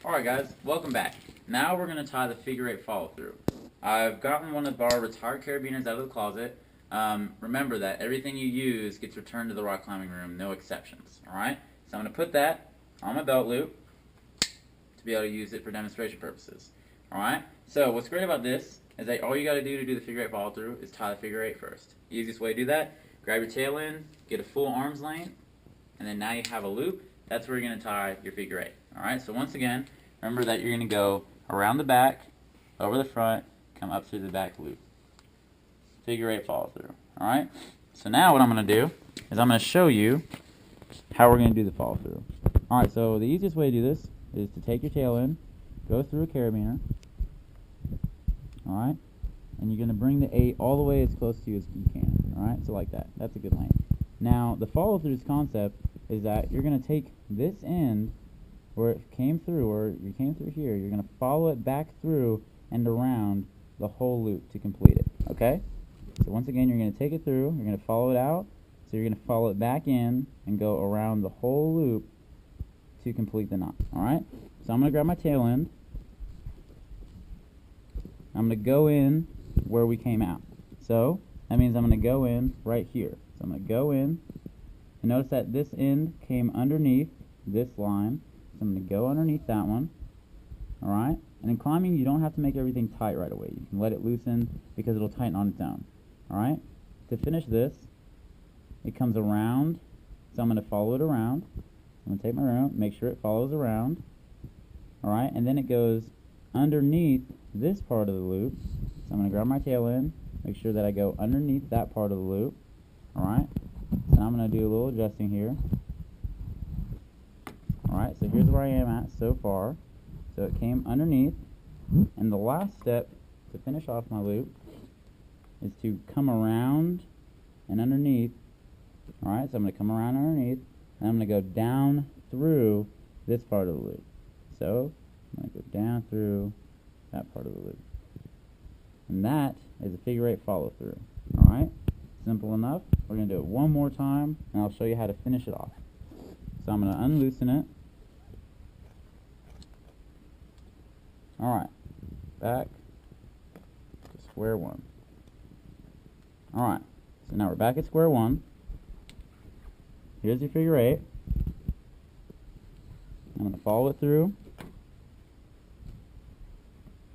Alright guys, welcome back. Now we're going to tie the figure 8 follow through. I've gotten one of our retired carabiners out of the closet. Remember that everything you use gets returned to the rock climbing room, no exceptions. Alright, so I'm going to put that on my belt loop to be able to use it for demonstration purposes. Alright, so what's great about this is that all you got to do the figure 8 follow through is tie the figure 8 first. The easiest way to do that, grab your tail end, get a full arm's length, and then now you have a loop. That's where you're going to tie your figure 8. Alright, so once again, remember that you're going to go around the back, over the front, come up through the back loop. Figure 8 follow through. Alright, so now what I'm going to do is I'm going to show you how we're going to do the follow through. Alright, so the easiest way to do this is to take your tail end, go through a carabiner, alright, and you're going to bring the 8 all the way as close to you as you can. Alright, so like that. That's a good length. Now, the follow through's concept is that you're going to take this end where it came through, or you came through here, you're going to follow it back through and around the whole loop to complete it, okay? So once again, you're going to take it through, you're going to follow it out, so you're going to follow it back in and go around the whole loop to complete the knot, alright? So I'm going to grab my tail end, I'm going to go in where we came out. So that means I'm going to go in right here. So I'm going to go in, and notice that this end came underneath this line. So I'm going to go underneath that one. Alright? And in climbing, you don't have to make everything tight right away. You can let it loosen because it'll tighten on its own. Alright? To finish this, it comes around. So I'm going to follow it around. I'm going to take my room, make sure it follows around. Alright? And then it goes underneath this part of the loop. So I'm going to grab my tail end, make sure that I go underneath that part of the loop. Alright? So now I'm going to do a little adjusting here. Alright, so here's where I am at so far. So it came underneath, and the last step to finish off my loop is to come around and underneath. Alright, so I'm going to come around underneath, and I'm going to go down through this part of the loop. So I'm going to go down through that part of the loop. And that is a figure 8 follow through. Alright, simple enough. We're going to do it one more time, and I'll show you how to finish it off. So I'm going to unloosen it. Alright, back to square one. Alright, so now we're back at square one. Here's your figure 8. I'm going to follow it through.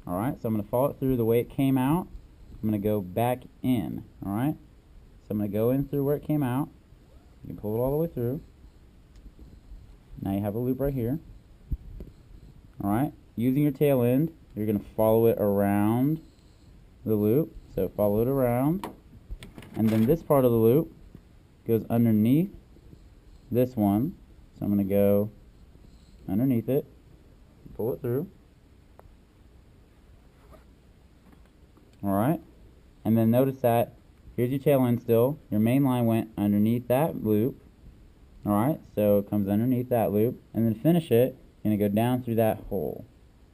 Alright, so I'm going to follow it through the way it came out. I'm going to go back in. Alright, so I'm going to go in through where it came out. You can pull it all the way through. Now you have a loop right here. Alright, using your tail end, you're going to follow it around the loop. So follow it around. And then this part of the loop goes underneath this one. So I'm going to go underneath it, pull it through. Alright, and then notice that here's your tail end still. Your main line went underneath that loop. Alright, so it comes underneath that loop, and then finish it, you're going to go down through that hole,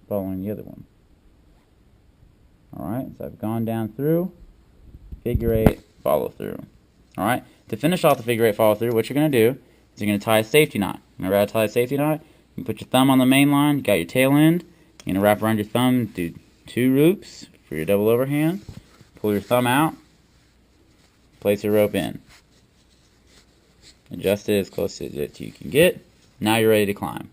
following the other one. Alright, so I've gone down through, figure 8, follow through. Alright, to finish off the figure 8 follow through, what you're going to do is you're going to tie a safety knot. Remember how to tie a safety knot? You put your thumb on the main line, you got your tail end, you're going to wrap around your thumb, do 2 loops for your double overhand, pull your thumb out, place your rope in. Adjust it as close as you can get. Now you're ready to climb.